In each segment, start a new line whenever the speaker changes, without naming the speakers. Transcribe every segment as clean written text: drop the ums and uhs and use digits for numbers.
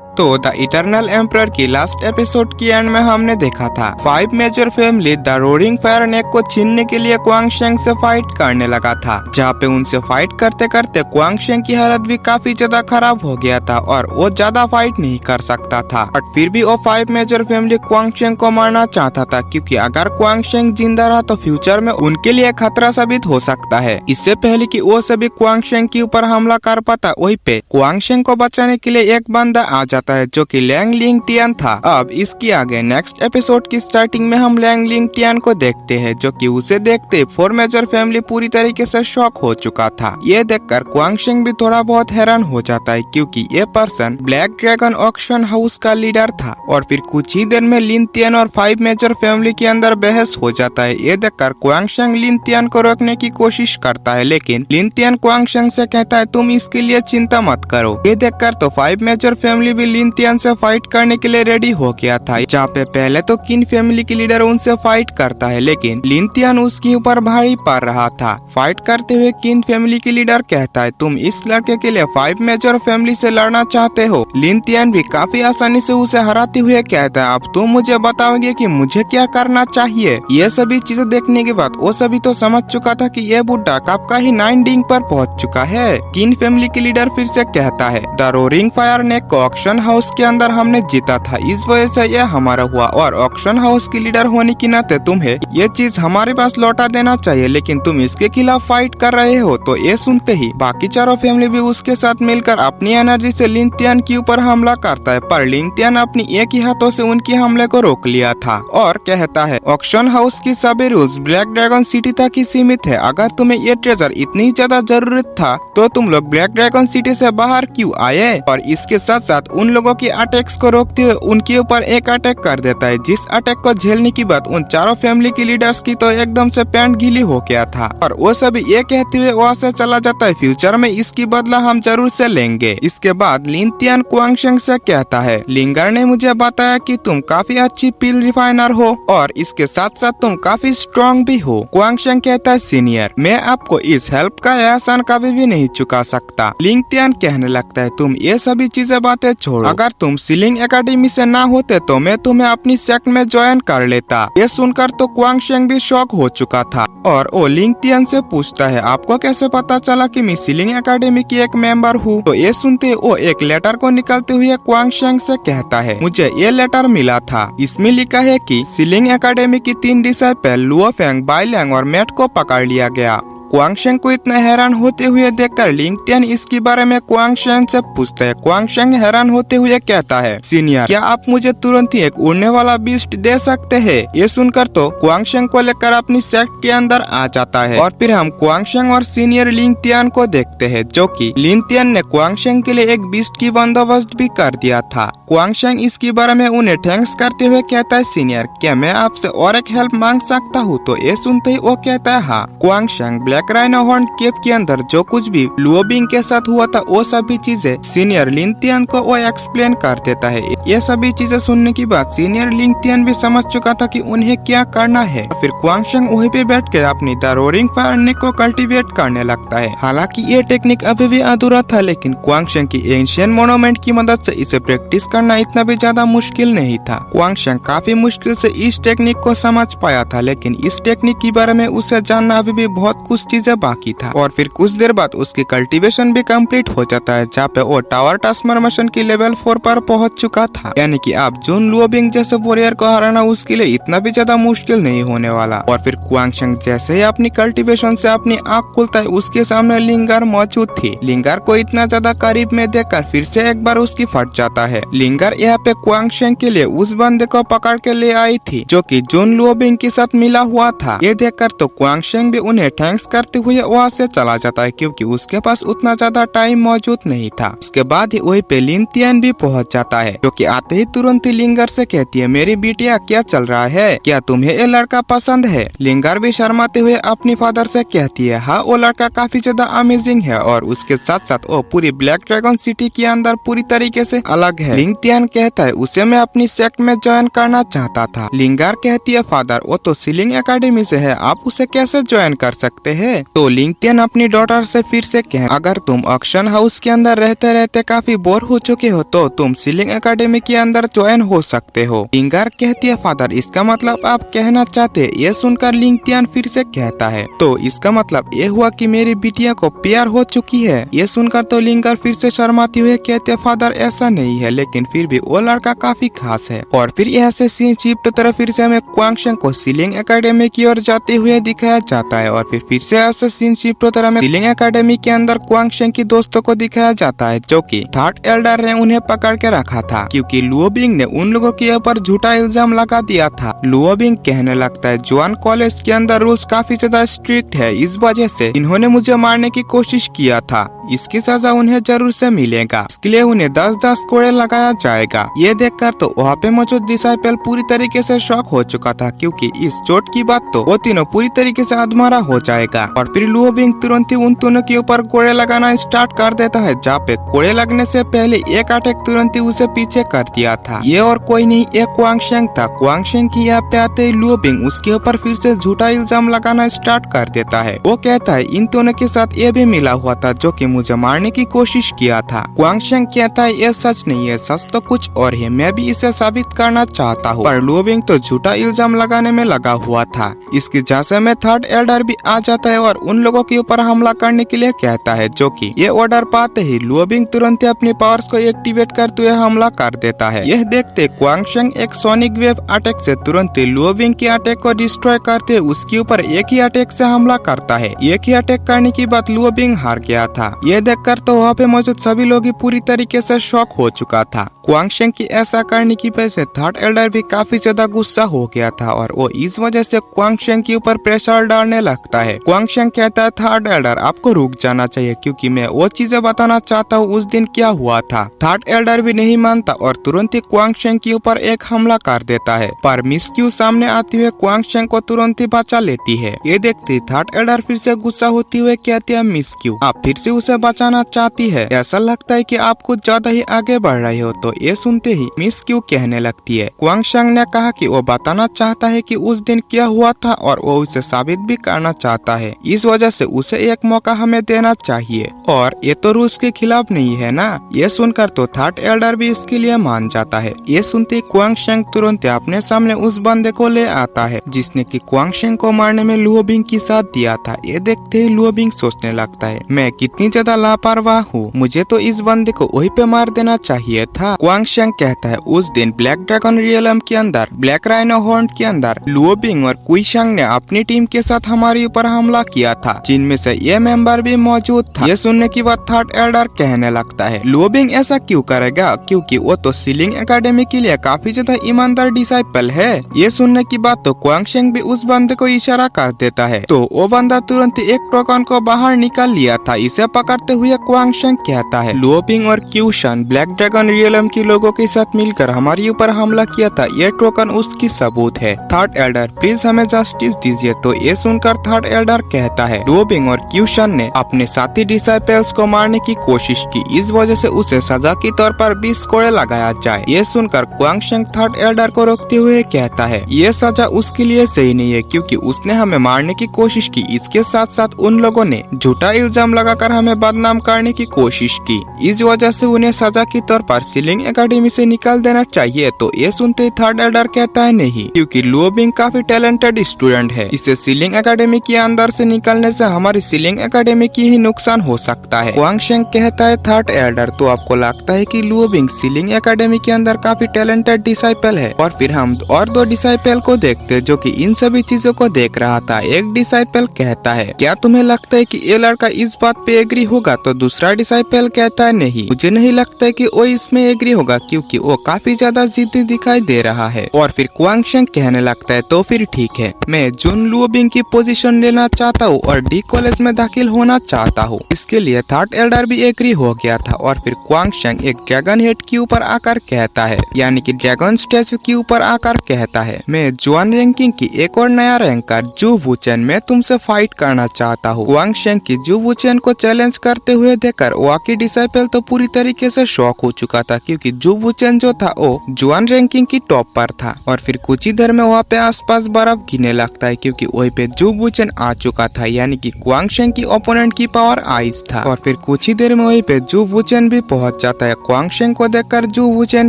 तो the eternal emperor की last episode की एंड में हमने देखा था 5 major family the roaring fire neck को छीनने के लिए क्वांगशेंग से फाइट करने लगा था, जहाँ पे उनसे फाइट करते करते क्वांगशेंग की हालत भी काफी ज्यादा खराब हो गया था और वो ज्यादा फाइट नहीं कर सकता था। बट फिर भी वो 5 मेजर फैमिली क्वांगशेंग को मारना चाहता था, क्योंकि अगर क्वांगशेंग जिंदा रहा तो फ्यूचर में उनके लिए खतरा साबित हो सकता है। इससे पहले कि वो सभी क्वांगशेंग के ऊपर हमला कर पाता, वहीं पे क्वांगशेंग को बचाने के लिए एक बंदा आ जाता है जो कि लैंग लिंग टियान था। अब इसके आगे नेक्स्ट एपिसोड की स्टार्टिंग में हम लैंग लिंग टियान को देखते हैं, जो कि उसे देखते 4 मेजर फैमिली पूरी तरीके से शॉक हो चुका था। ये देखकर क्वांगशेंग भी थोड़ा बहुत हैरान हो जाता है, क्योंकि ये person black dragon auction house का लीडर था। और फिर कुछ ही देर में लिन तियान और 5 मेजर फैमिली के अंदर बहस हो जाता है। ये देखकर क्वांगशेंग लिन तियान को रोकने की कोशिश करता है, लेकिन लिन तियान क्वांगशेंग से कहता है तुम इसके लिए चिंता मत करो। ये देखकर तो 5 मेजर फैमिली भी लिन तियान से फाइट करने के लिए रेडी हो गया था, जहाँ पे पहले तो किन फैमिली के लीडर उनसे फाइट करता है, लेकिन लिन तियान उसके ऊपर भारी पड़ रहा था। फाइट करते हुए किन फैमिली के लीडर कहता है तुम इस लड़के के लिए 5 मेजर फैमिली से लड़ना चाहते हो। लिन तियान भी काफी आसानी से उसे हराते हुए कहता है अब तुम मुझे बताओगे कि मुझे क्या करना चाहिए। ये सभी चीजें देखने के बाद वो सभी तो समझ चुका था कि ये बुड्ढा कब का ही 9 डिंग पर पहुंच चुका है। किन फैमिली के लीडर फिर से कहता है द रोरिंग फायर नेक को ऑक्शन हाउस के अंदर हमने जीता था, इस वजह से ये हमारा हुआ और ऑक्शन हाउस के लीडर होने के नाते तुम्हें ये चीज हमारे पास लौटा देना चाहिए, लेकिन तुम इसके खिलाफ फाइट कर रहे हो। तो ये सुनते ही बाकी चारों फैमिली भी उसके साथ मिलकर अपनी एनर्जी से लिन तियान के ऊपर हमला करता है, पर लिन तियान अपनी एक ही हाथों से उनके हमले को रोक लिया था और कहता है ऑक्शन हाउस की सभी रूल्स ब्लैक ड्रैगन सिटी तक ही सीमित है। अगर तुम्हें ये ट्रेजर इतनी ज्यादा जरूरत था तो तुम लोग ब्लैक ड्रैगन सिटी से बाहर क्यों आए। और इसके साथ साथ उन लोगों की अटैक्स को रोकते हुए उनके ऊपर एक अटैक कर देता है, जिस अटैक को झेलने की बात उन चारों फैमिली की लीडर्स की तो एकदम से पैंट गीली हो गया था। और वो सभी ये कहते हुए वहाँ से चला जाता है फ्यूचर में इसकी बदला हम जरूर से लेंगे। इसके बाद लिन तियान क्वांगशेंग से कहता है लिंगर ने मुझे बताया कि तुम काफी अच्छी पिल रिफाइनर हो और इसके साथ साथ तुम काफी स्ट्रॉन्ग भी हो। क्वांगशेंग कहता है सीनियर मैं आपको इस हेल्प का एहसान कभी भी नहीं चुका सकता। लिन तियान कहने लगता है तुम ये सभी चीजें बातें छोड़ो, अगर तुम सीलिंग एकेडमी से ना होते तो मैं तुम्हें अपनी सेक्ट में ज्वाइन कर लेता। ये सुनकर तो क्वांगशेंग भी शॉक हो चुका था और वो लिन तियान से पूछता है आपको कैसे पता चला कि मैं सीलिंग एकेडमी की एक मेंबर हूँ। तो ये सुनते वो एक लेटर को निकालते हुए क्वांगशेंग से कहता है मुझे ये लेटर मिला था, इसमें लिखा है कि सीलिंग एकेडमी की 3 disciple Luo Feng, Bai Lang और मैट को पकड़ लिया गया। क्वांगशेंग को इतना हैरान होते हुए देखकर लिन तियान इसके बारे में क्वांगशेंग से पूछते हैं। क्वांगशेंग हैरान होते हुए कहता है सीनियर क्या आप मुझे तुरंत ही एक उड़ने वाला बीस्ट दे सकते हैं। ये सुनकर तो क्वांगशेंग को लेकर अपनी सेक्ट के अंदर आ जाता है और फिर हम क्वांगशेंग और सीनियर लिन तियान को देखते हैं, जो कि लिन तियान ने क्वांगशेंग के लिए एक बीस्ट की बंदोबस्त भी कर दिया था। क्वांगशेंग इसके बारे में उन्हें थैंक्स करते हुए कहता है सीनियर क्या मैं आपसे और एक हेल्प मांग सकता हूँ। तो ये सुनते ही वो कहता है हाँ। क्वांगशेंग ब्लैक राइनो हॉर्न केव के अंदर जो कुछ भी लुओ बिंग के साथ हुआ था वो सभी चीजें सीनियर लिन तियान को वो एक्सप्लेन कर देता है। ये सभी चीजें सुनने के बाद सीनियर लिन तियान भी समझ चुका था कि उन्हें क्या करना है। फिर क्वांगशेंग वहीं पे बैठ के अपनी द रोरिंग फायर नेक को कल्टीवेट करने लगता है। हालांकि ये टेक्निक अभी भी अधूरा था, लेकिन क्वांगशेंग की एंशिएंट मोनूमेंट की मदद से इसे प्रैक्टिस करना इतना भी ज्यादा मुश्किल नहीं था। क्वांगशेंग काफी मुश्किल से इस टेक्निक को समझ पाया था, लेकिन इस टेक्निक के बारे में उसे जानना अभी भी बहुत कुछ चीजें बाकी था। और फिर कुछ देर बाद उसकी कल्टीवेशन भी कंप्लीट हो जाता है, जहाँ पे वो टावर ट्रांसफॉर्मेशन की लेवल 4 पर पहुंच चुका था। यानी कि अब जुन लुओ बिंग जैसे वॉरियर को हराना उसके लिए इतना भी ज्यादा मुश्किल नहीं होने वाला। और फिर क्वांगशेंग जैसे ही अपनी कल्टीवेशन से अपनी आँख खुलता है उसके सामने लिंगर मौजूद थी। लिंगर को इतना ज्यादा करीब में देखकर फिर से एक बार उसकी फट जाता है। लिंगर यहाँ पे क्वांगशेंग के लिए उस बंदे को पकड़ के ले आई थी जो कि जुन लुओ बिंग के साथ मिला हुआ था। ये देखकर तो क्वांगशेंग भी उन्हें थैंक्स करते हुए वहाँ से चला जाता है, क्योंकि उसके पास उतना ज्यादा टाइम मौजूद नहीं था। इसके बाद ही वही पे लिन तियान भी पहुँच जाता है, जो कि आते ही तुरंत ही लिंगर से कहती है मेरी बिटिया क्या चल रहा है, क्या तुम्हें ये लड़का पसंद है। लिंगर भी शर्माते हुए अपनी फादर से कहती है हाँ वो लड़का काफी ज्यादा अमेजिंग है और उसके साथ साथ वो पूरी ब्लैक ड्रैगन सिटी के अंदर पूरी तरीके से अलग है। लिन तियान कहता है उसे मैं अपनी सेक्ट में ज्वाइन करना चाहता था। लिंगर कहती है फादर वो तो सीलिंग एकेडमी से है, आप उसे कैसे ज्वाइन कर सकते हैं। है। तो लिंगटियन अपनी डॉटर से फिर से कहे, अगर तुम ऑक्शन हाउस के अंदर रहते रहते काफी बोर हो चुके हो तो तुम सीलिंग एकेडमी के अंदर ज्वाइन हो सकते हो। इंगर कहती है, फादर इसका मतलब आप कहना चाहते हैं? ये सुनकर लिंगटियन फिर से कहता है, तो इसका मतलब ये हुआ कि मेरी बिटिया को प्यार हो चुकी है। ये सुनकर तो लिंगर फिर से शर्माते हुए कहते, फादर ऐसा नहीं है, लेकिन फिर भी वो लड़का काफी खास है। और फिर यहाँ से सीन शिफ्ट तरफ फिर से हमें क्वांगशेंग को सीलिंग एकेडमी की ओर जाते हुए दिखाया जाता है। और फिर से ऐसे सीन शिफ्ट तरह में सीलिंग एकेडमी के अंदर क्वांगशेंग की दोस्तों को दिखाया जाता है, जो कि थर्ड एल्डर ने उन्हें पकड़ के रखा था क्योंकि लुओबिंग ने उन लोगों के ऊपर झूठा इल्जाम लगा दिया था। लुओबिंग कहने लगता है, जुआन कॉलेज के अंदर रूल्स काफी ज्यादा स्ट्रिक्ट है, इस वजह से इन्होंने मुझे मारने की कोशिश किया था, इसकी सजा उन्हें जरूर से मिलेगा, इसके लिए उन्हें 10-10 कोड़े लगाया जाएगा। ये देखकर तो वहाँ पे मौजूद डिसाइपल पूरी तरीके से शॉक हो चुका था क्योंकि इस चोट की बात तो वो तीनों पूरी तरीके से अधमरा हो जाएगा। और फिर लुओबिंग तुरंत ही उन तीनों के ऊपर कोड़े लगाना स्टार्ट कर देता है, जहाँ पे कोड़े लगने से पहले एक अटैक तुरंत ही उसे पीछे कर दिया था। ये और कोई नहीं, एक क्वांगशेंग था। क्वांगशेंग की यहाँ पे आते ही लुओबिंग उसके ऊपर फिर से झूठा इल्जाम लगाना स्टार्ट कर देता है। वो कहता है इन दोनों के साथ ये भी मिला हुआ था जो कि मुझे मारने की कोशिश किया था। क्वांगशेंग कहता है ये सच नहीं है, सच तो कुछ और है, मैं भी इसे साबित करना चाहता हूँ। पर लुओबिंग तो झूठा इल्जाम लगाने में लगा हुआ था। इसकी जैसे में थर्ड एल्डर भी आ जाता है और उन लोगों के ऊपर हमला करने के लिए कहता है, जो कि ये ऑर्डर पाते ही लुओबिंग तुरंत ही अपनी पावर्स को एक्टिवेट करते हुए हमला कर देता है। यह देखते क्वांगशेंग एक सोनिक वेव अटैक से तुरंत ही लुओबिंग के अटैक को डिस्ट्रॉय करते उसके ऊपर एक ही अटैक से हमला करता है। एक ही अटैक करने की बात लुओबिंग हार गया था। ये देखकर तो वहाँ पे मौजूद सभी लोग ही पूरी तरीके से शॉक हो चुका था। क्वांगशेंग की ऐसा करने की वजह से थर्ड एल्डर भी काफी ज्यादा गुस्सा हो गया था और वो इस वजह से क्वांगशेंग के ऊपर प्रेशर डालने लगता है। क्वांगशेंग कहता है, थर्ड एल्डर आपको रुक जाना चाहिए क्योंकि मैं वो चीजें बताना चाहता हूँ उस दिन क्या हुआ था। थर्ड एल्डर भी नहीं मानता और तुरंत ही क्वांगशेंग के ऊपर एक हमला कर देता है, पर मिस क्यू सामने आते हुए क्वांगशेंग को तुरंत ही बचा लेती है। ये देखते थर्ड एल्डर फिर से गुस्सा होती हुए कहती है, मिस क्यू आप फिर से उसे बचाना चाहती है, ऐसा लगता है कि आप कुछ ज्यादा ही आगे बढ़ रहे हो। तो ये सुनते ही मिस क्यू कहने लगती है, क्वांगशेंग ने कहा कि वो बताना चाहता है कि उस दिन क्या हुआ था और वो उसे साबित भी करना चाहता है, इस वजह से उसे एक मौका हमें देना चाहिए और ये तो रूल्स के खिलाफ नहीं है ना। ये सुनकर तो थर्ड एल्डर भी इसके लिए मान जाता है। ये सुनते ही क्वांगशेंग तुरंत अपने सामने उस बंदे को ले आता है जिसने कि क्वांगशेंग को मारने में लुओबिंग की साथ दिया था। ये देखते ही लुओबिंग सोचने लगता है, मैं कितनी ज्यादा लापरवाह हूँ, मुझे तो इस बंदे को वहीं पे मार देना चाहिए था। क्वांगशेंग कहता है, उस दिन ब्लैक ड्रैगन रियलम के अंदर ब्लैक राइनो हॉर्न के अंदर लुओबिंग और कुईशेंग ने अपनी टीम के साथ हमारे ऊपर हमला किया था, जिनमें से ये मेंबर भी मौजूद था। ये सुनने की बात थर्ड एल्डर कहने लगता है, लुओबिंग ऐसा क्यों करेगा क्योंकि वो तो सीलिंग एकेडमी के लिए काफी ज्यादा ईमानदार डिसाइपल है। ये सुनने की बात तो क्वांगशेंग भी उस बंदे को इशारा कर देता है, तो वो बंदा तुरंत एक टोकन को बाहर निकाल लिया था। इसे पकड़ते हुए क्वांगशेंग कहता है, लुओबिंग और क्यूशन ब्लैक ड्रैगन रियलम के लोगों के साथ मिलकर हमारे ऊपर हमला किया था, ये टोकन उसकी सबूत है। थर्ड एल्डर प्लीज हमें जस्टिस दीजिए। तो ये सुनकर थर्ड एल्डर कहता है, लुओबिंग और क्यूशन ने अपने साथी डिसाइपल्स को मारने की कोशिश की, इस वजह से उसे सजा के तौर पर 20 कोड़े लगाया जाए। ये सुनकर क्वांगशेंग थर्ड एल्डर को रोकते हुए कहता है, ये सजा उसके लिए सही नहीं है क्योंकि उसने हमें मारने की कोशिश की, इसके साथ साथ उन लोगों ने झूठा इल्जाम लगाकर हमें बदनाम करने की कोशिश की, इस वजह से उन्हें सजा के तौर पर सीलिंग एकेडमी से निकाल देना चाहिए। तो ये सुनते ही थर्ड एल्डर कहता है, नहीं, क्योंकि लुओबिंग काफी टैलेंटेड स्टूडेंट है, इसे सीलिंग एकेडमी के अंदर से निकलने से हमारी सीलिंग एकेडमी की ही नुकसान हो सकता है। क्वांगशेंग कहता है, थर्ड एल्डर तो आपको लगता है कि लुओबिंग सीलिंग एकेडमी के अंदर काफी टैलेंटेड डिसाइपल है। और फिर हम और दो डिसाइपल को देखते जो कि इन सभी चीजों को देख रहा था। एक डिसाइपल कहता है, क्या तुम्हें लगता है कि ये लड़का इस बात पे एग्री होगा? तो दूसरा डिसाइपल कहता है, नहीं, मुझे नहीं लगता है कि वो इसमें एग्री होगा क्योंकि वो काफी ज्यादा जिद्दी दिखाई दे रहा है। और फिर क्वांगशेंग कहने लगता है, तो फिर ठीक है, मैं जुन लुओबिंग की पोजीशन लेना चाहता हूँ और डी कॉलेज में दाखिल होना चाहता हूँ। इसके लिए थर्ड एल्डर भी एग्री हो गया था। और फिर क्वांगशेंग एक ड्रैगन हेड के ऊपर आकर कहता है, यानी कि ड्रैगन स्टैचू के ऊपर आकर कहता है, मैं जुआन रैंकिंग की एक और नया रैंकर जू वुचेन में तुमसे फाइट करना चाहता हूँ। क्वांगशेंग की जू वुचेन को चैलेंज करते हुए देखकर ओआ की डिसाइपल तो पूरी तरीके से शॉक हो चुका था, क्योंकि जू वुचेन जो था वो जुआन रैंकिंग की टॉप पर था। और फिर कुछ ही देर में वहाँ पे आसपास बर्फ गिरने लगता है, क्योंकि वहीं पे जू वुचेन आ चुका था, यानी कि क्वांग शेंग की ओपोनेंट की पावर आइस था। और फिर कुछ ही देर में वहीं पे जू वुचेन भी पहुंच जाता है। क्वांग शेंग को देखकर जू वुचेन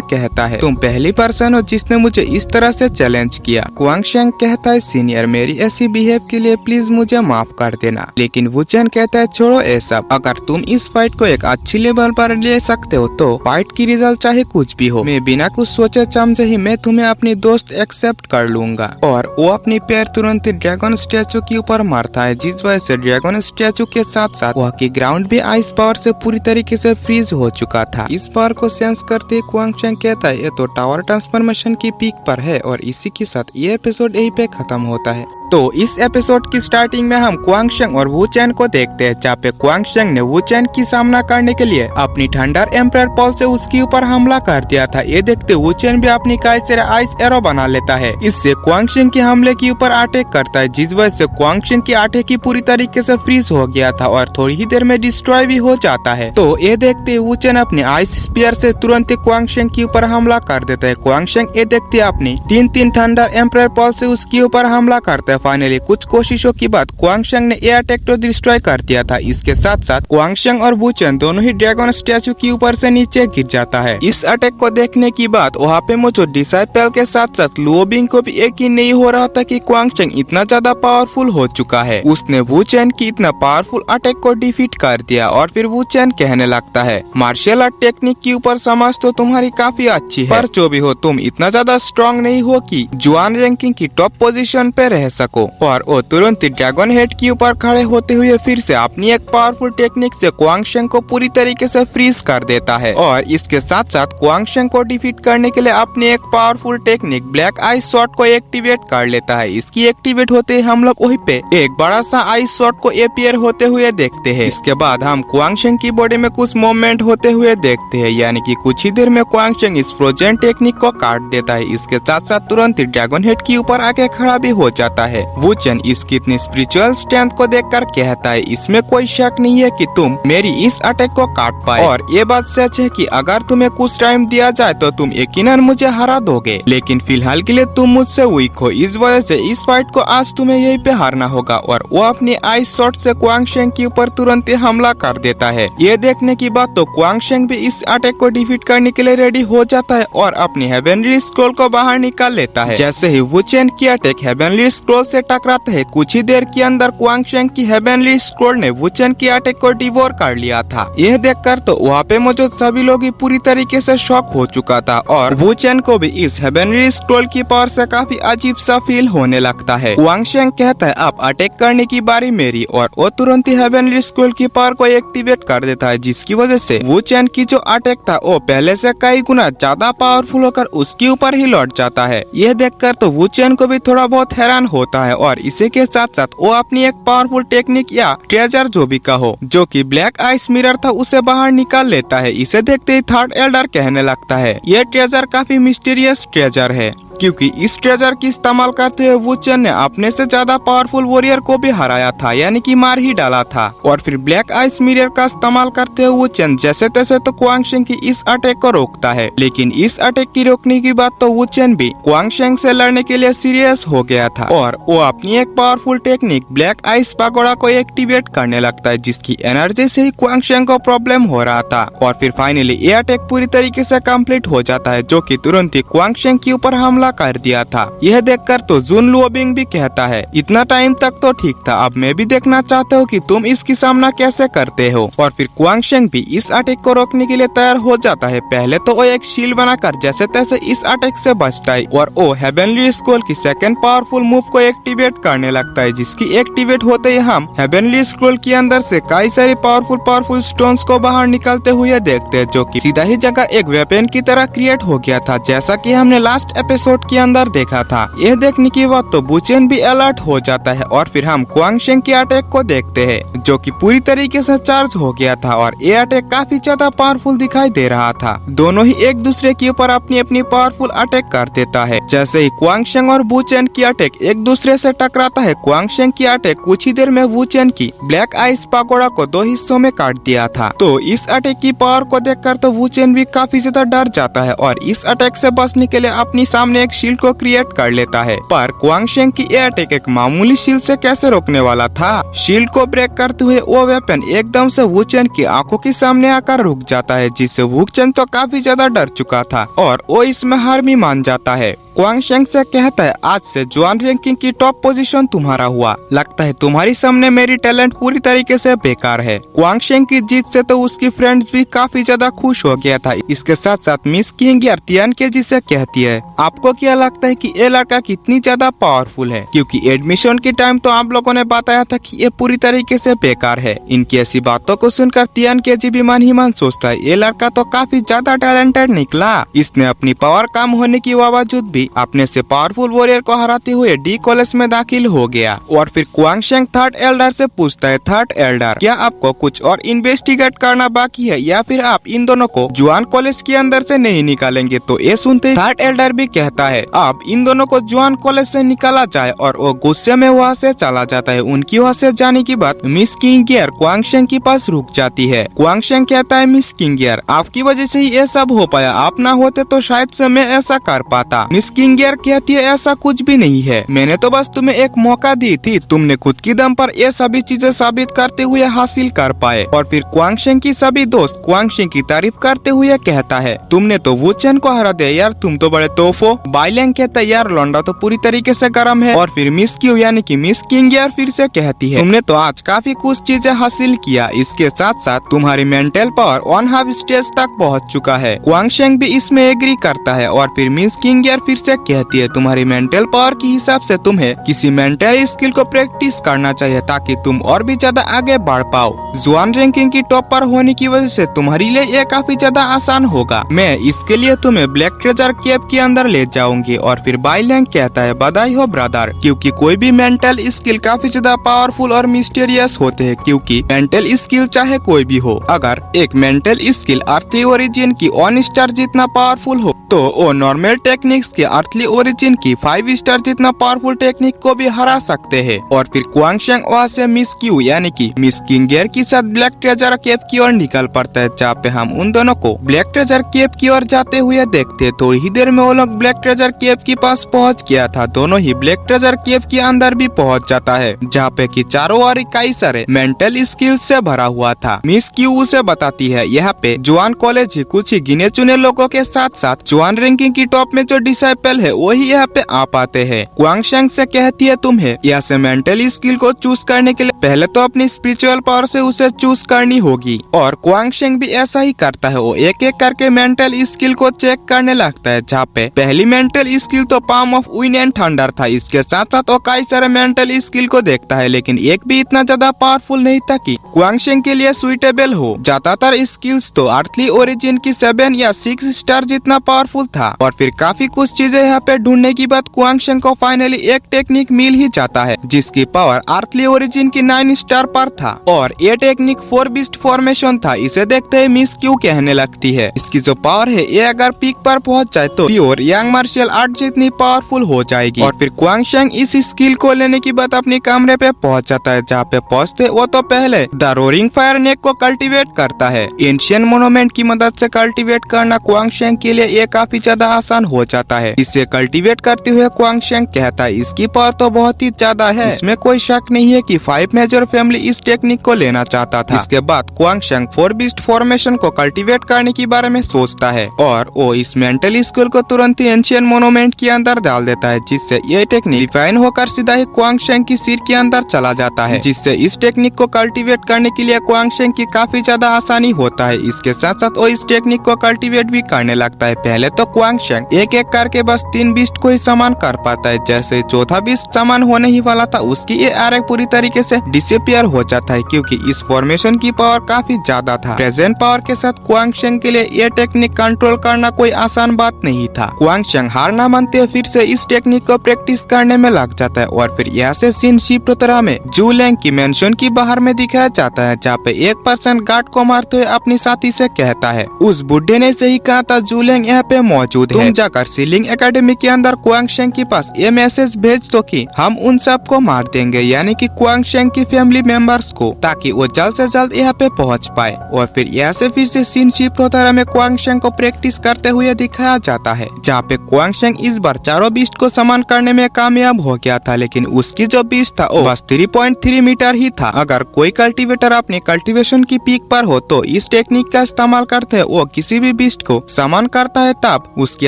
कहता है, तुम पहली पर्सन हो जिसने मुझे इस तरह से चैलेंज किया। क्वांग शेंग कहता है, सीनियर मेरी ऐसी बिहेव के लिए प्लीज मुझे माफ कर देना। लेकिन वुचेन कहता है, छोड़ो ये सब, अगर तुम इस फाइट को एक अच्छी लेवल पर ले सकते हो तो फाइट की रिजल्ट चाहे कुछ भी हो, मैं बिना कुछ सोचे समझे ही मैं तुम्हें अपनी दोस्त एक्सेप्ट कर लूंगा। और वो अपनी पैर तुरंत ड्रैगन स्टैचू के ऊपर मारता है, जिस वजह से ड्रैगन स्टैचू के साथ साथ वहाँ की ग्राउंड भी आइस पावर से पूरी तरीके से फ्रीज हो चुका था। इस पावर को सेंस करते ही क्वांग शेंग कहता है, ये तो टावर ट्रांसफॉर्मेशन की पीक पर है। और इसी के साथ ये एपिसोड यहीं पे खत्म होता है। तो इस एपिसोड की स्टार्टिंग में हम क्वांग शेंग और वुचेन को देखते हैं, जहाँ पे क्वांग शेंग ने वुचेन की सामना करने के लिए अपनी थंडर एम्परर पॉल से उसके ऊपर हमला कर दिया था। ये देखते वुचेन भी अपनी काई से आइस एरो बना लेता है। इससे क्वांग शेंग के हमले के ऊपर अटैक करता है, जिस वजह से क्वांग शेंग की अटैक की पूरी तरीके से फ्रीज हो गया था और थोड़ी ही देर में डिस्ट्रॉय भी हो जाता है। तो ये देखते वुचेन अपने आइस स्पीयर से तुरंत क्वांग शेंग के ऊपर हमला कर देता है। क्वांग शेंग ये देखते अपनी तीन थंडर एम्परर पॉल से उसके ऊपर हमला करता है। फाइनली कुछ कोशिशों के बाद क्वांग शेंग ने ये अटैक तो डिस्ट्रॉय कर दिया था। इसके साथ साथ क्वांग शेंग और वुचेन दोनों ही ड्रैगन स्टैचू के ऊपर से नीचे गिर जाता है। इस अटैक को देखने के बाद वहाँ पे मौजूद डिसाइपल के साथ साथ लुओ बिंग को भी यकीन नहीं हो रहा था कि क्वांग शेंग इतना ज्यादा पावरफुल हो चुका है। उसने वुचेन की इतना पावरफुल अटैक को डिफीट कर दिया। और फिर वुचेन कहने लगता है, मार्शल आर्ट टेक्निक के ऊपर समझ तो तुम्हारी काफी अच्छी है, पर जो भी हो तुम इतना ज्यादा स्ट्रॉन्ग नहीं हो कि जुआन रैंकिंग की टॉप पोजीशन पे रह सको। और वो तुरंत ड्रैगन हेड के ऊपर खड़े होते हुए फिर से अपनी एक पावरफुल टेक्निक से क्वांग शेंग को पूरी तरीके से फ्रीज कर देता है। और इसके साथ साथ क्वांग शेंग को डिफीट करने के लिए अपनी एक powerful technique black ice shot को एक्टिवेट कर लेता है। इसकी एक्टिवेट होते ही हम लोग वहीं पे एक बड़ा सा आइस शॉट को अपीयर होते हुए देखते हैं। इसके बाद हम क्वांग शेंग की बॉडी में कुछ मूवमेंट होते हुए देखते हैं, यानी कि कुछ ही देर में क्वांग शेंग इस फ्रोजन टेक्निक को काट देता है। इसके साथ साथ तुरंत ड्रैगन हेड के ऊपर आके खड़ा भी हो जाता है। वुचेन इसकी इतनी स्पिरिचुअल स्ट्रेंथ को देखकर कहता है, इसमें कोई शक नहीं है कि तुम मेरी इस अटैक को काट पाए। और ये बात सच है कि अगर तुम्हें कुछ टाइम दिया जाए तो तुम यकीनन मुझे हरा दोगे, लेकिन फिलहाल के लिए तुम मुझसे वीक हो, इस वजह से इस फाइट को आज तुम्हें यहीं पे हारना होगा। और वो अपनी आइस शॉट से क्वांग शेंग के ऊपर तुरंत ही हमला कर देता है। ये देखने की बात तो क्वांग शेंग भी इस अटैक को डिफीट करने के लिए रेडी हो जाता है और अपनी हेवनली स्क्रॉल को बाहर निकाल लेता है। जैसे ही वुचेन की अटैक हेवनली स्क्रॉल से टकराता है, कुछ ही देर के अंदर क्वांग शेंग की हेवनली स्क्रॉल ने वुचेन की अटैक को डिवोर कर लिया था। यह देखकर तो वहाँ पे मौजूद सभी लोग ही पूरी तरीके से शॉक हो चुका था और वुचेन को भी इस हेवनली स्क्रॉल की पावर से काफी अजीब सा फील होने लगता है। क्वांग शेंग कहता है, अब अटैक करने की बारी मेरी, और वो तुरंत ही हेवनली स्क्रॉल की पावर को एक्टिवेट कर देता है, जिसकी वजह से वुचेन की जो अटैक था वो पहले से कई गुना ज्यादा पावरफुल होकर उसके ऊपर ही लौट जाता है। यह देखकर तो वुचेन को भी थोड़ा बहुत हैरान होता है और इसी के साथ साथ वो अपनी एक पावरफुल टेक्निक या ट्रेजर जो भी कहो, जो कि ब्लैक आइस मिरर था, उसे बाहर निकाल लेता है। इसे देखते ही थर्ड एल्डर कहने लगता है, ये ट्रेजर काफी मिस्टीरियस ट्रेजर है, क्योंकि इस ट्रेजर की इस्तेमाल करते हुए वुचेन ने अपने से ज्यादा पावरफुल वॉरियर को भी हराया था, यानी कि मार ही डाला था। और फिर ब्लैक आइस मिरर का इस्तेमाल करते हुए वुचेन जैसे तैसे तो क्वांग शेंग की इस अटैक को रोकता है, लेकिन इस अटैक की रोकने की बात तो वुचेन भी क्वांग शेंग से लड़ने के लिए सीरियस हो गया था और वो अपनी एक powerful technique black ice pagoda को एक्टिवेट करने लगता है, जिसकी एनर्जी से ही क्वांग शेंग को प्रॉब्लम हो रहा था। और फिर फाइनली ये अटैक पूरी तरीके से कंप्लीट हो जाता है, जो कि तुरंत ही क्वांग शेंग के ऊपर हमला कर दिया था। यह देखकर तो जुन लुओ बिंग भी कहता है, इतना टाइम तक तो ठीक था, अब मैं भी देखना चाहता हूँ कि तुम इसकी सामना कैसे करते हो। और फिर क्वांग शेंग भी इस अटैक को रोकने के लिए तैयार हो जाता है। पहले तो वो एक शील्ड बनाकर जैसे तैसे इस अटैक से बचता है और वो हेवनली स्क्रॉल की सेकंड पावरफुल मूव को एक्टिवेट करने लगता है, जिसकी एक्टिवेट होते ही हम हेवनली स्क्रॉल के अंदर से कई सारे पावरफुल स्टोन्स को बाहर निकलते हुए देखते हैं, जो कि सीधा ही जगह एक वेपन की तरह क्रिएट हो गया था, जैसा कि हमने लास्ट एपिसोड एपिसोड के अंदर देखा था। यह देखने के बाद तो वुचेन भी अलर्ट हो जाता है और फिर हम क्वांग शेंग के अटैक को देखते हैं जो कि पूरी तरीके से चार्ज हो गया था और ये अटैक काफी ज्यादा पावरफुल दिखाई दे रहा था। दोनों ही एक दूसरे के ऊपर अपनी अपनी पावरफुल अटैक कर देता है। जैसे ही क्वांग शेंग और वुचेन की अटैक एक दूसरे से टकराता है, क्वांग शेंग की अटैक कुछ ही देर में वुचेन की ब्लैक आइस पकोड़ा को 2 हिस्सों में काट दिया था। तो इस अटैक की पावर को देखकर तो वुचेन भी काफी ज्यादा डर जाता है और इस अटैक से बचने के लिए अपनी सामने एक शील्ड को क्रिएट कर लेता है। पर क्वांग शेंग की यह अटैक एक मामूली शील्ड से कैसे रोकने वाला था। शील्ड को ब्रेक करते हुए वो वेपन एकदम से वुचेन की आंखों के सामने आकर रुक जाता है, जिससे वुचेन तो काफी ज्यादा डर चुका था और वो इसमें हार भी मान जाता है। क्वांग शेंग से कहता है, आज से जुआन रैंकिंग की टॉप पोजीशन तुम्हारा हुआ। लगता है तुम्हारी सामने मेरी टैलेंट पूरी तरीके से बेकार है। क्वांग शेंग की जीत से तो उसकी फ्रेंड्स भी काफी ज्यादा खुश हो गया था। इसके साथ साथ मिस किंग यार तियान के जी से कहती है, आपको क्या लगता है कि ये लड़का कितनी ज्यादा पावरफुल है? क्योंकि एडमिशन के टाइम तो आप लोगों ने बताया था कि ये पूरी तरीके से बेकार है। इनकी ऐसी बातों को सुनकर तियान के जी भी मन ही मन सोचता है, ये लड़का तो काफी ज्यादा टैलेंटेड निकला। इसने अपनी पावर कम होने की बावजूद भी अपने से पावरफुल वॉरियर को हराते हुए डी कॉलेज में दाखिल हो गया। और फिर क्वांग शेंग थर्ड एल्डर से पूछता है, थर्ड एल्डर क्या आपको कुछ और इन्वेस्टिगेट करना बाकी है या फिर आप इन दोनों को जुआन कॉलेज के अंदर से नहीं निकालेंगे? तो ये सुनते थर्ड एल्डर भी कहता है, आप इन दोनों को जुआन कॉलेज से निकाला जाए और वो गुस्से में वहाँ से चला जाता है। उनकी वहाँ से जाने की बात मिस किंगियर क्वांग शेंग के पास रुक जाती है। क्वांग शेंग कहता है, मिस किंगियर आपकी वजह से ही ये सब हो पाया, आप ना होते तो शायद से मैं ऐसा कर पाता। मिस किंगियर कहती है, ऐसा कुछ भी नहीं है, मैंने तो बस तुम्हें एक मौका दी थी, तुमने खुद की दम पर ये सभी चीजें साबित करते हुए हासिल कर पाए। और फिर क्वांग शेंग की सभी दोस्त क्वांग शेंग की तारीफ करते हुए कहता है, तुमने तो वुचेन को हरा दिया यार, तुम तो बड़े तोहफो। बाइलेंग कहता है, यार लौंडा तो पूरी तरीके से गर्म है। और फिर मिस क्यू यानी कि मिस किंगियर फिर से कहती है, तुमने तो आज काफी कुछ चीजें हासिल किया, इसके साथ साथ तुम्हारी मेंटल पावर 1/2 स्टेज तक पहुँच चुका है। क्वांग शेंग भी इसमें एग्री करता है। और फिर मिस किंगियर फिर से कहती है, तुम्हारी मेंटल पावर के हिसाब से तुम्हें किसी मेंटल स्किल को प्रैक्टिस करना चाहिए ताकि तुम और भी ज्यादा आगे बढ़ पाओ। जुआन रैंकिंग की टॉप पर होने की वजह से तुम्हारे लिए ये काफी ज्यादा आसान होगा। मैं इसके लिए तुम्हें ब्लैक ट्रेजर केव के अंदर ले जाऊंगी। और फिर बाइलैंग कहता है, बधाई हो ब्रदर, क्योंकि कोई भी मेंटल स्किल काफी ज्यादा पावरफुल और मिस्टीरियस होते हैं। क्योंकि मेंटल स्किल चाहे कोई भी हो, अगर एक मेंटल स्किल अर्थली ओरिजिन की 1 स्टार जितना पावरफुल हो तो वो नॉर्मल टेक्निक्स के अर्थली ओरिजिन की 5 स्टार जितना पावरफुल टेक्निक को भी हरा सकते हैं। और फिर क्वांग शेंग वहाँ से मिस क्यू यानी कि मिस किंगियर के साथ ब्लैक ट्रेजर केव की ओर निकल पड़ता है, जहाँ पे हम उन दोनों को ब्लैक ट्रेजर केव की ओर जाते हुए देखते हैं। थोड़ी ही देर में वो लोग ब्लैक ट्रेजर केव के पास पहुँच गया था। दोनों ही ब्लैक ट्रेजर केव के अंदर भी पहुँच जाता है, जहाँ पे की चारों ओर कई सारे मेंटल स्किल से भरा हुआ था। मिस क्यू उसे बताती है, यहाँ पे जुआन कॉलेज ही कुछ ही गिने चुने लोगों के साथ साथ जुआन रैंकिंग की टॉप में जो डिसाइपल है वही यहाँ पे आ पाते हैं। क्वांग शेंग से कहती है, तुम्हें यहाँ से मेंटल स्किल को चूज करने के लिए पहले तो अपनी स्पिरिचुअल पावर से उसे चूज करनी होगी। और क्वांग शेंग भी ऐसा ही करता है, वो एक एक करके मेंटल स्किल को चेक करने लगता है। जहाँ पे पहली मेंटल स्किल तो palm of wind and thunder था। इसके साथ साथ वो कई सारे मेंटल स्किल को देखता है, लेकिन एक भी इतना ज्यादा पावरफुल नहीं था कि क्वांग शेंग के लिए सुइटेबल हो। ज्यादातर स्किल्स तो अर्थली ओरिजिन की 7 या 6 स्टार जितना पावरफुल था। और फिर काफी कुछ चीजें यहाँ पे ढूंढने की बाद क्वांग शेंग को फाइनली एक टेक्निक मिल ही जाता है, जिसकी पावर अर्थली ओरिजिन की 9 स्टार पर था। और ये टेक्निक 4 बीस्ट फॉर्मेशन था। इसे देखते ही मिस क्यू कहने लगती है, इसकी जो पावर है ये अगर पीक पर पहुंच जाए तो प्योर यंग मार्शल आर्ट जितनी पावरफुल हो जाएगी। और फिर क्वांग शेंग इस स्किल को लेने की बाद अपने कमरे पे पहुंच जाता है। जहाँ पे पहुंचते वो तो पहले द रोरिंग फायर नेक को कल्टीवेट करता है। एंशिएंट मोन्यूमेंट की मदद से कल्टीवेट करना क्वांग शेंग के लिए ये काफी ज्यादा आसान हो जाता है। इसे कल्टीवेट करते हुए क्वांग शेंग कहता है, इसकी पावर तो बहुत ही ज्यादा है, इसमें कोई शक नहीं है कि 5 मेजर फैमिली इस टेक्निक को लेना चाहता था। इसके बाद क्वांग शेंग 4 बीस्ट फॉर्मेशन को कल्टीवेट करने के बारे में सोचता है और वो इस मेंटल स्किल को तुरंत ही एंशिएंट मोन्यूमेंट के अंदर डाल देता है, जिससे ये टेक्निक डिफाइन होकर सीधा ही क्वांग शेंग की सिर के अंदर चला जाता है, जिससे इस टेक्निक को कल्टीवेट करने के लिए क्वांग शेंग की काफी ज्यादा आसानी होता है। इसके साथ साथ वो इस टेक्निक को कल्टीवेट भी करने लगता है। पहले तो क्वांग शेंग एक एक करके बस 3 बीस्ट को ही समान कर पाता है। जैसे चौथा बीस्ट समान होने ही वाला था, उसकी ये आर्क पूरी तरीके से डिसअपियर हो जाता है क्योंकि इस फॉर्मेशन की पावर काफी ज्यादा था। प्रेजेंट पावर के साथ क्वांग शेंग के लिए ये टेक्निक कंट्रोल करना कोई आसान बात नहीं था। क्वांग शेंग हार ना मानते हुए फिर से इस टेक्निक को प्रैक्टिस करने में लग जाता है और फिर यहाँ से सीन शिफ्ट होता में जू लैंग की मेंशन की बाहर में दिखाया जाता है, जहाँ पे एक पर्सन गार्ड को मारते हुए अपनी साथी से कहता है उस बुढ़े ने सही कहा था, जू लैंग यहाँ पे मौजूद है, तुम जाकर सीलिंग एकेडमी के अंदर क्वांग शेंग के पास ये मैसेज भेज दो कि हम उन सबको मार देंगे, यानी कि क्वांग शेंग की फैमिली मेंबर्स को, ताकि वो जल्द से जल्द यहाँ पे पहुँच पाए। और फिर यहाँ से फिर से सीन शिफ्ट होता है में क्वांग शेंग को प्रैक्टिस करते हुए दिखाया जाता है, जहाँ पे क्वांग शेंग इस बार चारों बीस्ट को समान करने में कामयाब हो गया था, लेकिन उसकी जो बीस्ट था वो बस 3.3 मीटर ही था। अगर कोई कल्टीवेटर अपनी कल्टीवेशन की पीक पर हो तो इस टेक्निक का इस्तेमाल करते वो किसी भी बीस्ट को समान करता है, तब उसकी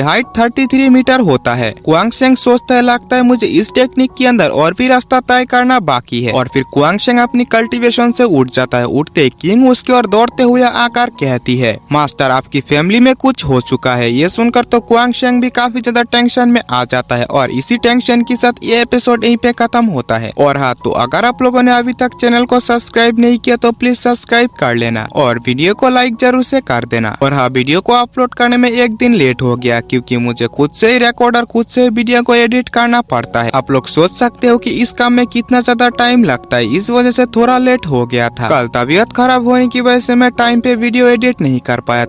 हाइट 33 मीटर होता है। क्वांग शेंग सोचता है लगता है मुझे इस टेक्निक के अंदर और भी रास्ता तय करना बाकी है, और फिर क्वांग शेंग अपनी कल्टीवेशन से उठ जाता है। उठते किंग उसकी ओर दौड़ते हुए आकर कहती है मास्टर आपकी फैमिली में कुछ हो चुका है। ये सुनकर तो क्वांग शेंग भी काफी ज्यादा टेंशन में आ जाता है और इसी टेंशन के साथ ये एपिसोड यहीं पे खत्म होता है। और हाँ, तो अगर आप लोगों ने अभी तक चैनल को सब्सक्राइब नहीं किया तो प्लीज सब्सक्राइब कर लेना और वीडियो को लाइक जरूर से कर देना। और हाँ, वीडियो को अपलोड करने में एक दिन लेट हो गया क्योंकि मुझे खुद से ही रिकॉर्ड और खुद से वीडियो को एडिट करना पड़ता है। आप लोग सोच सकते हो कि इस काम में कितना ज्यादा टाइम लगता है, इस वजह से थोड़ा लेट हो गया था। कल तबीयत खराब होने की वजह से मैं टाइम पे वीडियो एडिट नहीं कर पाया।